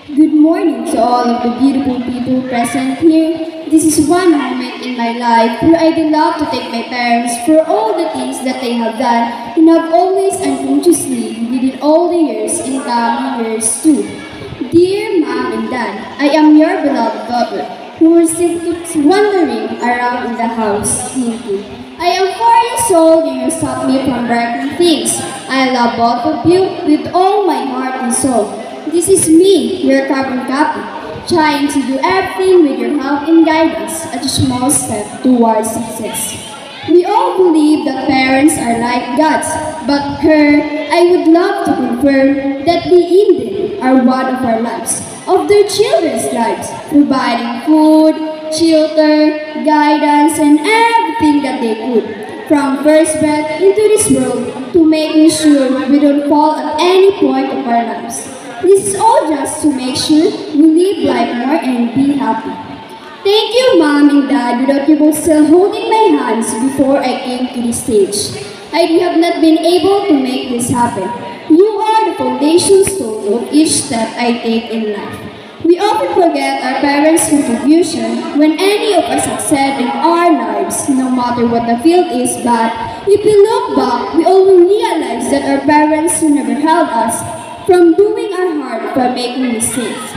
Good morning to all of the beautiful people present here. This is one moment in my life where I would love to thank my parents for all the things that they have done and have always unconsciously within all the years and coming years too. Dear Mom and Dad, I am your beloved daughter who is simply wandering around in the house thinking. I am 4 years old and you stopped me from breaking things. I love both of you with all my heart and soul. This is me, your carbon copy, trying to do everything with your help and guidance as a small step towards success. We all believe that parents are like gods, but her, I would love to confirm that they indeed are one of our lives, of their children's lives, providing food, shelter, guidance, and everything that they could, from first breath into this world to making sure we don't fall at any point of our lives. This is all just to make sure we live life more and be happy. Thank you, Mom and Dad, without you both still holding my hands before I came to this stage. I would have not been able to make this happen. You are the foundation stone of each step I take in life. We often forget our parents' contribution when any of us succeed in our lives, no matter what the field is, but if we look back, we all will realize that our parents never held us from doing our hard by making mistakes.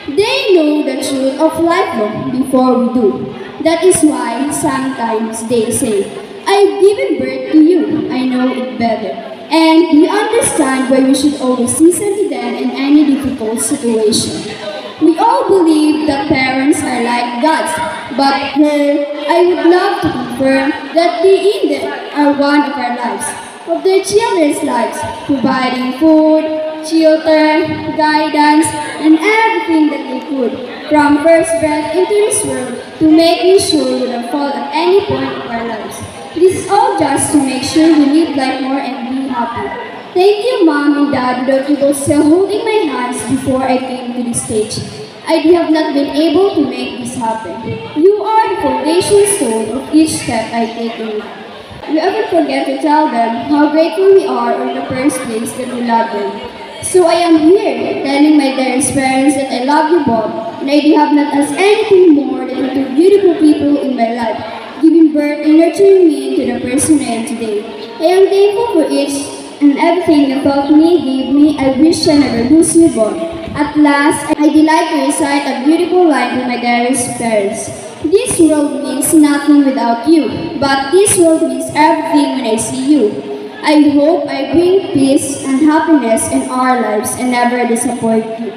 They know the truth of life long before we do. That is why sometimes they say, I've given birth to you, I know it better. And we understand why we should always listen to them in any difficult situation. We all believe that parents are like gods, but her, I would love to confirm that they indeed are one of our lives, of their children's lives, providing food, shelter, guidance, and everything that they could, from first breath into this world to making sure we don't fall at any point of our lives. This is all just to make sure we live life more and be happy. Thank you, Mom and Dad, without you both still holding my hands before I came to this stage. I have not been able to make this happen. You are the foundation stone of each step I take in life. We often forget to tell them how grateful we are in the first place that we love them. So I am here telling my dearest parents that I love you both, and I do have not asked anything more than the two beautiful people in my life, giving birth and nurturing me into the person I am today. I am thankful for each and everything you taught me, gave me. I wish I never lose you both. At last, I delight to recite a beautiful line to my dearest parents. This world means nothing without you, but this world means everything when I see you. I hope I bring peace and happiness in our lives and never disappoint you.